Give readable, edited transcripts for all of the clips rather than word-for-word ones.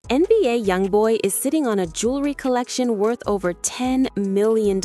NBA YoungBoy is sitting on a jewelry collection worth over $10 million,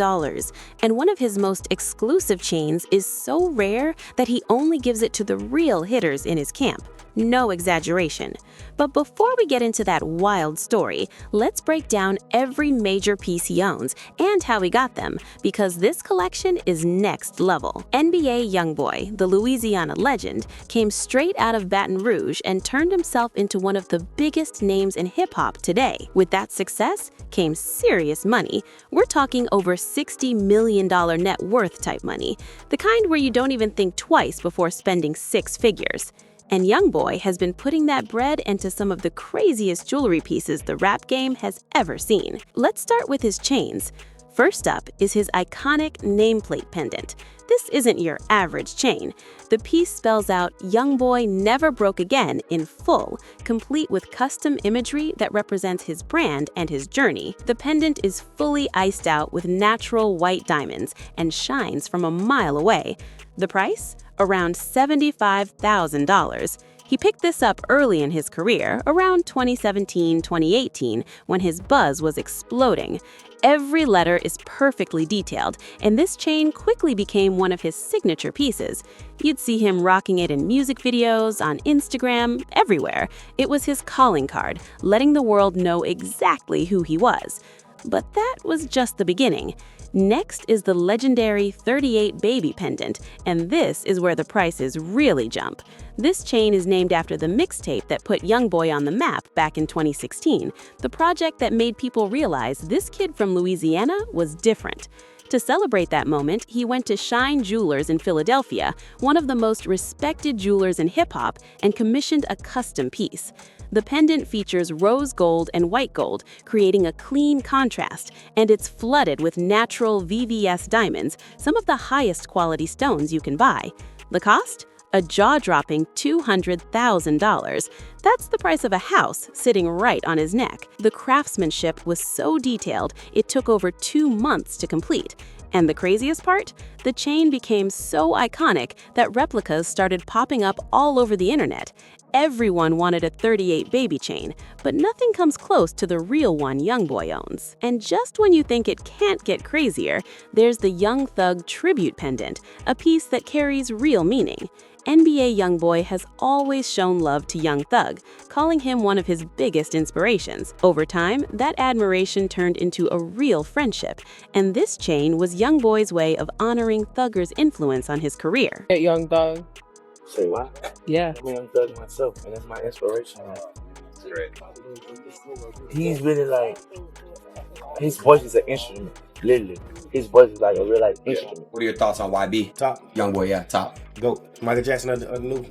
and one of his most exclusive chains is so rare that he only gives it to the real hitters in his camp. No exaggeration. But before we get into that wild story, let's break down every major piece he owns and how he got them, because this collection is next level. NBA YoungBoy, the Louisiana legend, came straight out of Baton Rouge and turned himself into one of the biggest names in hip-hop today. With that success came serious money. We're talking over $60 million net worth type money, the kind where you don't even think twice before spending six figures. And YoungBoy has been putting that bread into some of the craziest jewelry pieces the rap game has ever seen. Let's start with his chains. First up is his iconic nameplate pendant. This isn't your average chain. The piece spells out "YoungBoy Never Broke Again" in full, complete with custom imagery that represents his brand and his journey. The pendant is fully iced out with natural white diamonds and shines from a mile away. The price? Around $75,000. He picked this up early in his career, around 2017-2018, when his buzz was exploding. Every letter is perfectly detailed, and this chain quickly became one of his signature pieces. You'd see him rocking it in music videos, on Instagram, everywhere. It was his calling card, letting the world know exactly who he was. But that was just the beginning. Next is the legendary 38 baby pendant, and this is where the prices really jump. This chain is named after the mixtape that put YoungBoy on the map back in 2016, the project that made people realize this kid from Louisiana was different. To celebrate that moment, he went to Shine Jewelers in Philadelphia, one of the most respected jewelers in hip-hop, and commissioned a custom piece. The pendant features rose gold and white gold, creating a clean contrast, and it's flooded with natural VVS diamonds, some of the highest quality stones you can buy. The cost? A jaw-dropping $200,000. That's the price of a house sitting right on his neck. The craftsmanship was so detailed, it took over 2 months to complete. And the craziest part? The chain became so iconic that replicas started popping up all over the internet. Everyone wanted a 38 baby chain, but nothing comes close to the real one YoungBoy owns. And just when you think it can't get crazier, there's the Young Thug tribute pendant, a piece that carries real meaning. NBA YoungBoy has always shown love to Young Thug, calling him one of his biggest inspirations. Over time, that admiration turned into a real friendship, and this chain was YoungBoy's way of honoring Thugger's influence on his career. Hey, Young Thug. Say what? Yeah. I'm a Young Thug myself, and that's my inspiration. He's really like, his voice is an instrument, literally. His voice is like a real instrument. What are your thoughts on YB? Top. YoungBoy, yeah, top. Go. Michael Jackson of the new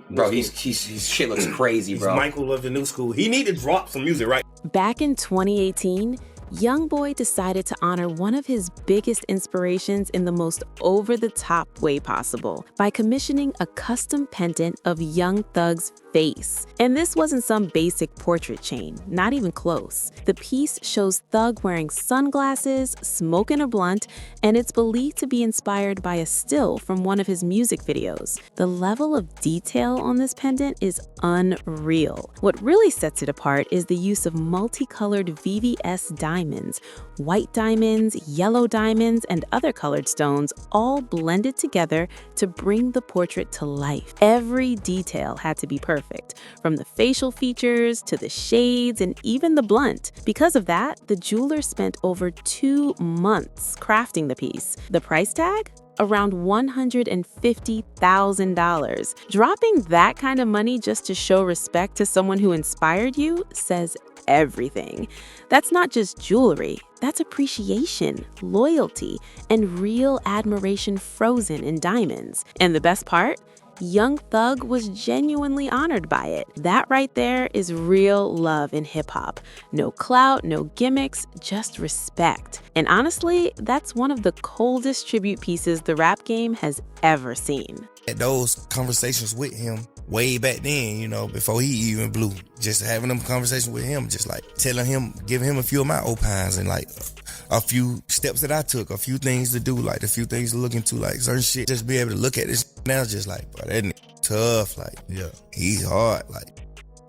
Bro, school. his shit looks crazy, He's bro. Michael of the new school. He need to drop some music, right? Back in 2018, YoungBoy decided to honor one of his biggest inspirations in the most over-the-top way possible by commissioning a custom pendant of Young Thug's face. And this wasn't some basic portrait chain, not even close. The piece shows Thug wearing sunglasses, smoking a blunt, and it's believed to be inspired by a still from one of his music videos. The level of detail on this pendant is unreal. What really sets it apart is the use of multicolored VVS diamonds, white diamonds, yellow diamonds, and other colored stones all blended together to bring the portrait to life. Every detail had to be perfect, from the facial features to the shades and even the blunt. Because of that, the jeweler spent over 2 months crafting the piece. The price tag? Around $150,000. Dropping that kind of money just to show respect to someone who inspired you says everything. That's not just jewelry, that's appreciation, loyalty, and real admiration frozen in diamonds. And the best part? Young Thug was genuinely honored by it. That right there is real love in hip-hop. No clout, no gimmicks, just respect. And honestly, that's one of the coldest tribute pieces the rap game has ever seen. At those conversations with him way back then, before he even blew, just having them conversations with him, just like telling him, giving him a few of my opines and like a few steps that I took, a few things to do, like a few things to look into, like certain shit. Just be able to look at this now, just like, bro, that nigga tough, like, yeah, he's hard, like.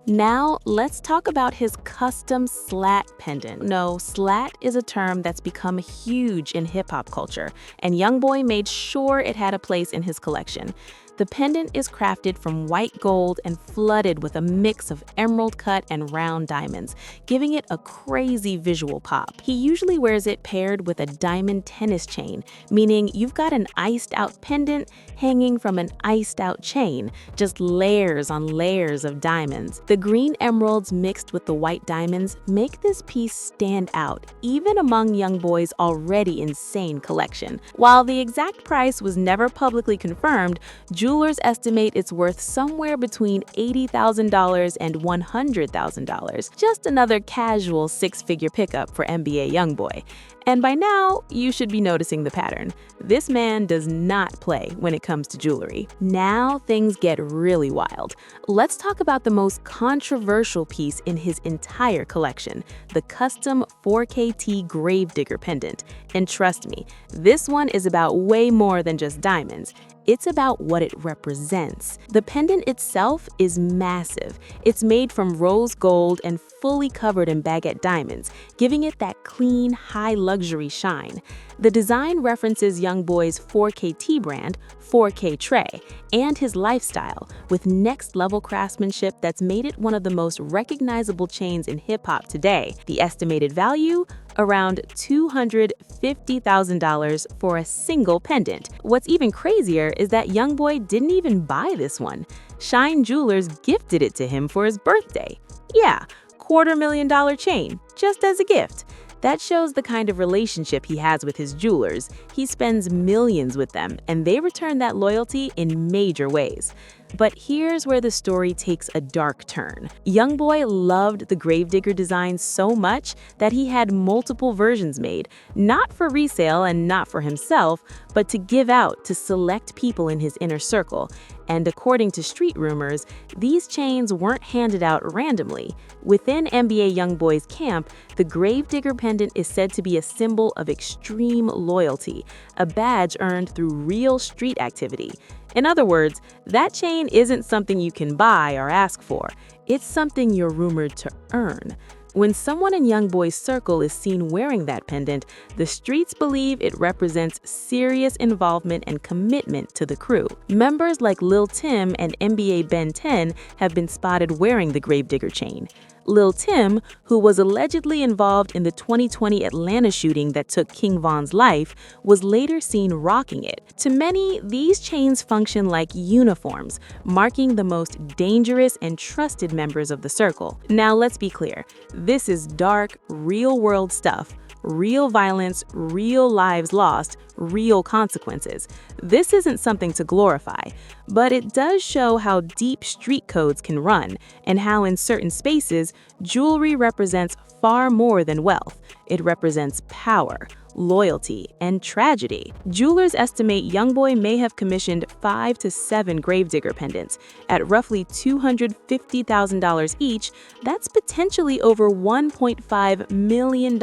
Now, let's talk about his custom slat pendant. No, slat is a term that's become huge in hip-hop culture, and YoungBoy made sure it had a place in his collection. The pendant is crafted from white gold and flooded with a mix of emerald cut and round diamonds, giving it a crazy visual pop. He usually wears it paired with a diamond tennis chain, meaning you've got an iced-out pendant hanging from an iced-out chain, just layers on layers of diamonds. The green emeralds mixed with the white diamonds make this piece stand out, even among YoungBoy's already insane collection. While the exact price was never publicly confirmed, jewelers estimate it's worth somewhere between $80,000 and $100,000. Just another casual six-figure pickup for NBA YoungBoy. And by now, you should be noticing the pattern. This man does not play when it comes to jewelry. Now things get really wild. Let's talk about the most controversial piece in his entire collection, the custom 4KT Gravedigger pendant. And trust me, this one is about way more than just diamonds. It's about what it represents. The pendant itself is massive. It's made from rose gold and fully covered in baguette diamonds, giving it that clean, high luxury shine. The design references YoungBoy's 4KT brand, 4K Tray, and his lifestyle, with next-level craftsmanship that's made it one of the most recognizable chains in hip-hop today. The estimated value? Around $250,000 for a single pendant. What's even crazier is that YoungBoy didn't even buy this one. Shine Jewelers gifted it to him for his birthday. Yeah, $250,000 chain, just as a gift. That shows the kind of relationship he has with his jewelers. He spends millions with them, and they return that loyalty in major ways. But here's where the story takes a dark turn. YoungBoy loved the Gravedigger design so much that he had multiple versions made, not for resale and not for himself, but to give out to select people in his inner circle. And according to street rumors, these chains weren't handed out randomly. Within NBA YoungBoy's camp, the Gravedigger pendant is said to be a symbol of extreme loyalty, a badge earned through real street activity. In other words, that chain isn't something you can buy or ask for. It's something you're rumored to earn. When someone in YoungBoy's circle is seen wearing that pendant, the streets believe it represents serious involvement and commitment to the crew. Members like Lil Tim and NBA Ben 10 have been spotted wearing the Gravedigger chain. Lil Tim, who was allegedly involved in the 2020 Atlanta shooting that took King Von's life, was later seen rocking it. To many, these chains function like uniforms, marking the most dangerous and trusted members of the circle. Now let's be clear, this is dark, real-world stuff. Real violence, real lives lost, real consequences. This isn't something to glorify, but it does show how deep street codes can run and how in certain spaces, jewelry represents far more than wealth. It represents power, loyalty, and tragedy. Jewelers estimate YoungBoy may have commissioned 5 to 7 Gravedigger pendants. At roughly $250,000 each, that's potentially over $1.5 million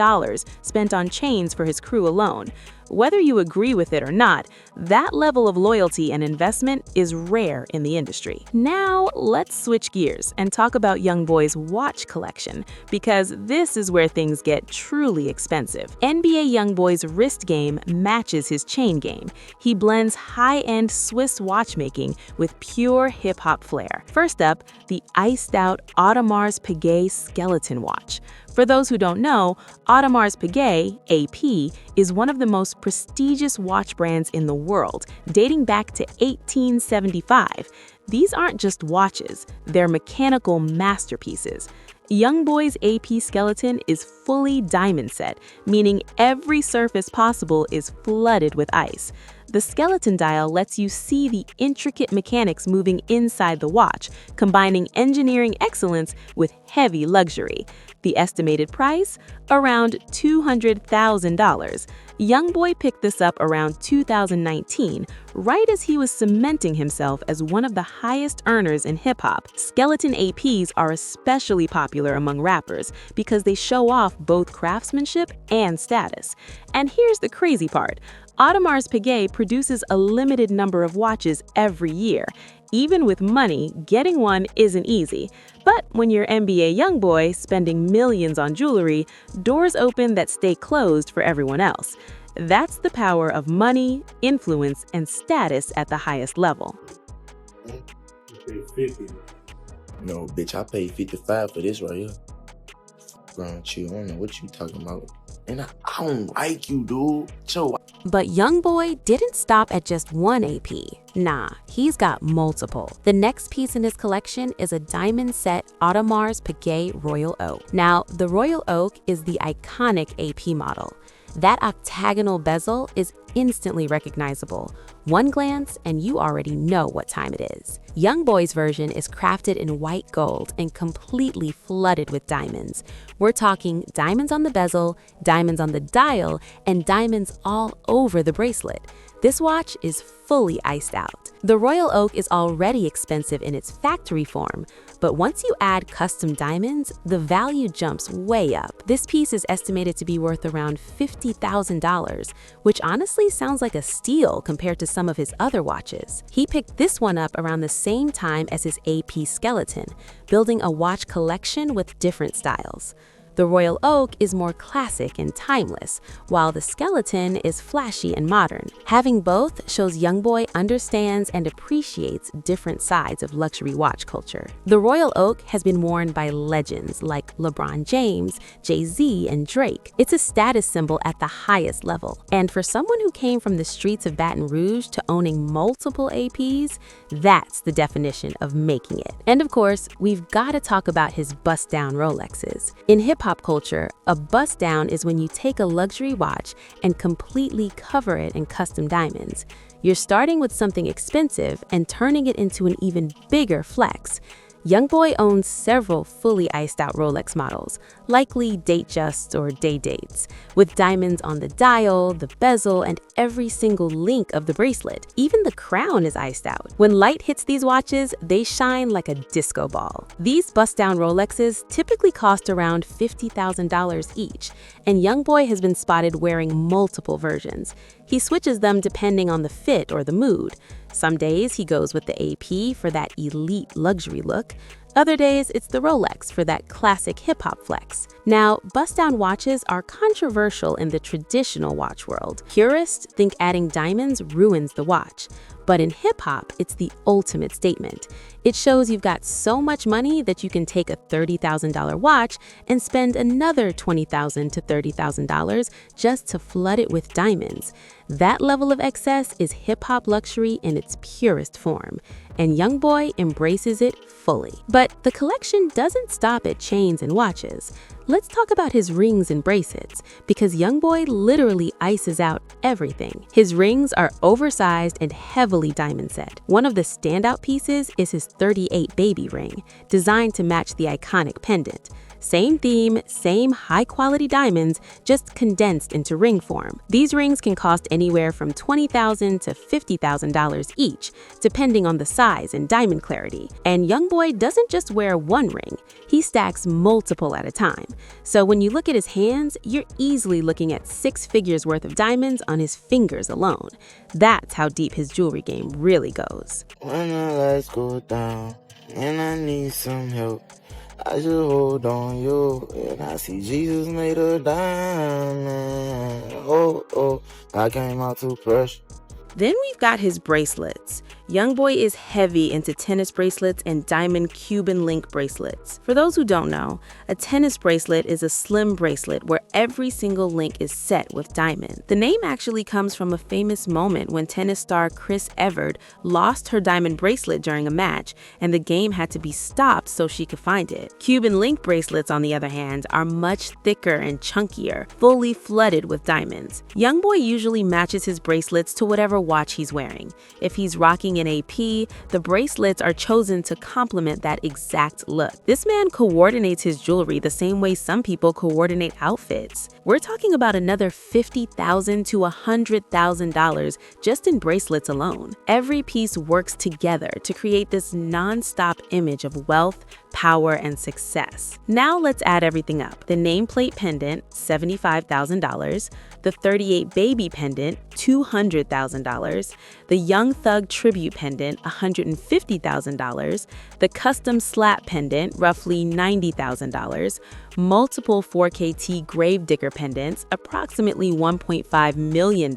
spent on chains for his crew alone. Whether you agree with it or not, that level of loyalty and investment is rare in the industry. Now, let's switch gears and talk about YoungBoy's watch collection, because this is where things get truly expensive. NBA YoungBoy's wrist game matches his chain game. He blends high-end Swiss watchmaking with pure hip-hop flair. First up, the iced-out Audemars Piguet skeleton watch. For those who don't know, Audemars Piguet, AP, is one of the most prestigious watch brands in the world, dating back to 1875. These aren't just watches, they're mechanical masterpieces. YoungBoy's AP skeleton is fully diamond set, meaning every surface possible is flooded with ice. The skeleton dial lets you see the intricate mechanics moving inside the watch, combining engineering excellence with heavy luxury. The estimated price? Around $200,000. YoungBoy picked this up around 2019, right as he was cementing himself as one of the highest earners in hip-hop. Skeleton APs are especially popular among rappers because they show off both craftsmanship and status. And here's the crazy part. Audemars Piguet produces a limited number of watches every year. Even with money, getting one isn't easy. But when you're NBA YoungBoy spending millions on jewelry, doors open that stay closed for everyone else. That's the power of money, influence, and status at the highest level. No, bitch, I paid 55 for this right here. Grown chill, I don't know what you talking about. And I don't like you, dude. But YoungBoy didn't stop at just one AP. Nah, he's got multiple. The next piece in his collection is a diamond set Audemars Piguet Royal Oak. Now, the Royal Oak is the iconic AP model. That octagonal bezel is instantly recognizable. One glance and you already know what time it is. YoungBoy's version is crafted in white gold and completely flooded with diamonds. We're talking diamonds on the bezel, diamonds on the dial, and diamonds all over the bracelet. This watch is fully iced out. The Royal Oak is already expensive in its factory form, but once you add custom diamonds, the value jumps way up. This piece is estimated to be worth around $50,000, which honestly sounds like a steal compared to some of his other watches. He picked this one up around the same time as his AP skeleton, building a watch collection with different styles. The Royal Oak is more classic and timeless, while the skeleton is flashy and modern. Having both shows YoungBoy understands and appreciates different sides of luxury watch culture. The Royal Oak has been worn by legends like LeBron James, Jay-Z, and Drake. It's a status symbol at the highest level. And for someone who came from the streets of Baton Rouge to owning multiple APs, that's the definition of making it. And of course, we've got to talk about his bust-down Rolexes. In hip-hop culture, a bust down is when you take a luxury watch and completely cover it in custom diamonds. You're starting with something expensive and turning it into an even bigger flex. YoungBoy owns several fully iced out Rolex models, likely Datejust or day dates, with diamonds on the dial, the bezel, and every single link of the bracelet. Even the crown is iced out. When light hits these watches, they shine like a disco ball. These bust-down Rolexes typically cost around $50,000 each, and YoungBoy has been spotted wearing multiple versions. He switches them depending on the fit or the mood. Some days he goes with the AP for that elite luxury look. Other days, it's the Rolex for that classic hip-hop flex. Now, bust-down watches are controversial in the traditional watch world. Purists think adding diamonds ruins the watch. But in hip-hop, it's the ultimate statement. It shows you've got so much money that you can take a $30,000 watch and spend another $20,000 to $30,000 just to flood it with diamonds. That level of excess is hip-hop luxury in its purest form, and YoungBoy embraces it fully. But the collection doesn't stop at chains and watches. Let's talk about his rings and bracelets, because YoungBoy literally ices out everything. His rings are oversized and heavily diamond set. One of the standout pieces is his 38 baby ring, designed to match the iconic pendant. Same theme, same high-quality diamonds, just condensed into ring form. These rings can cost anywhere from $20,000 to $50,000 each, depending on the size and diamond clarity. And YoungBoy doesn't just wear one ring, he stacks multiple at a time. So when you look at his hands, you're easily looking at 6 figures worth of diamonds on his fingers alone. That's how deep his jewelry game really goes. When the lights go down and I need some help, I just hold on you, and I see Jesus made a diamond. Oh, I came out too fresh. Then we've got his bracelets. YoungBoy is heavy into tennis bracelets and diamond Cuban link bracelets. For those who don't know, a tennis bracelet is a slim bracelet where every single link is set with diamond. The name actually comes from a famous moment when tennis star Chris Evert lost her diamond bracelet during a match, and the game had to be stopped so she could find it. Cuban link bracelets, on the other hand, are much thicker and chunkier, fully flooded with diamonds. YoungBoy usually matches his bracelets to whatever watch he's wearing. If he's rocking an AP, the bracelets are chosen to complement that exact look. This man coordinates his jewelry the same way some people coordinate outfits. We're talking about another $50,000 to $100,000 just in bracelets alone. Every piece works together to create this non-stop image of wealth, power, and success. Now let's add everything up. The nameplate pendant, $75,000. The 38 baby pendant, $200,000. The Young Thug tribute pendant, $150,000. The custom slap pendant, roughly $90,000. Multiple 4KT gravedigger pendants, approximately $1.5 million.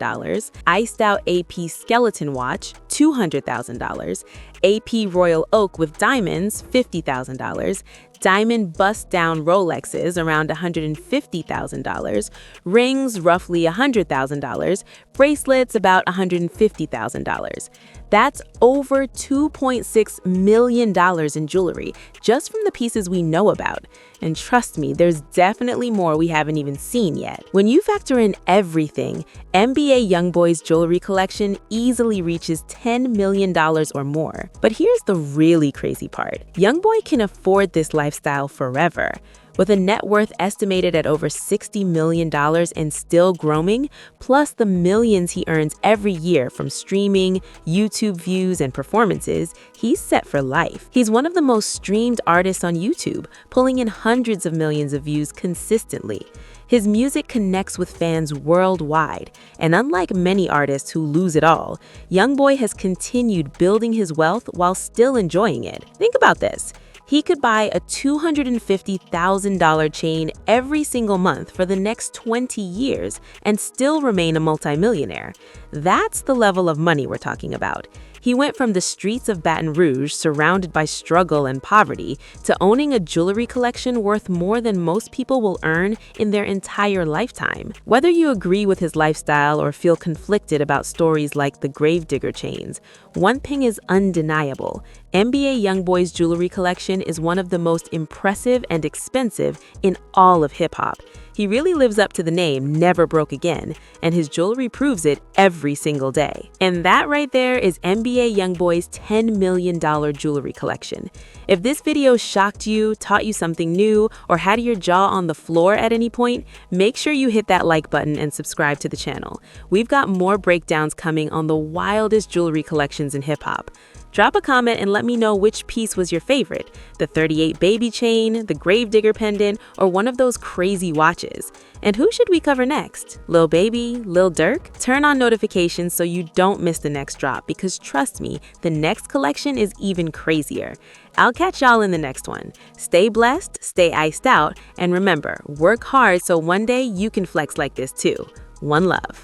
Iced out AP skeleton watch, $200,000. AP Royal Oak with diamonds, $50,000. Diamond bust-down Rolexes, around $150,000. Rings, roughly $100,000. Bracelets, about $150,000. That's over $2.6 million in jewelry, just from the pieces we know about. And trust me, there's definitely more we haven't even seen yet. When you factor in everything, NBA YoungBoy's jewelry collection easily reaches $10 million or more. But here's the really crazy part. YoungBoy can afford this lifestyle forever. With a net worth estimated at over $60 million and still growing, plus the millions he earns every year from streaming, YouTube views, and performances, he's set for life. He's one of the most streamed artists on YouTube, pulling in hundreds of millions of views consistently. His music connects with fans worldwide, and unlike many artists who lose it all, YoungBoy has continued building his wealth while still enjoying it. Think about this. He could buy a $250,000 chain every single month for the next 20 years and still remain a multimillionaire. That's the level of money we're talking about. He went from the streets of Baton Rouge, surrounded by struggle and poverty, to owning a jewelry collection worth more than most people will earn in their entire lifetime. Whether you agree with his lifestyle or feel conflicted about stories like the gravedigger chains, one thing is undeniable. NBA YoungBoy's jewelry collection is one of the most impressive and expensive in all of hip-hop. He really lives up to the name Never Broke Again, and his jewelry proves it every single day. And that right there is NBA YoungBoy's $10 million jewelry collection. If this video shocked you, taught you something new, or had your jaw on the floor at any point, make sure you hit that like button and subscribe to the channel. We've got more breakdowns coming on the wildest jewelry collections in hip-hop. Drop a comment and let me know which piece was your favorite, the 38 baby chain, the gravedigger pendant, or one of those crazy watches. And who should we cover next? Lil Baby? Lil Durk? Turn on notifications so you don't miss the next drop, because trust me, the next collection is even crazier. I'll catch y'all in the next one. Stay blessed, stay iced out, and remember, work hard so one day you can flex like this too. One love.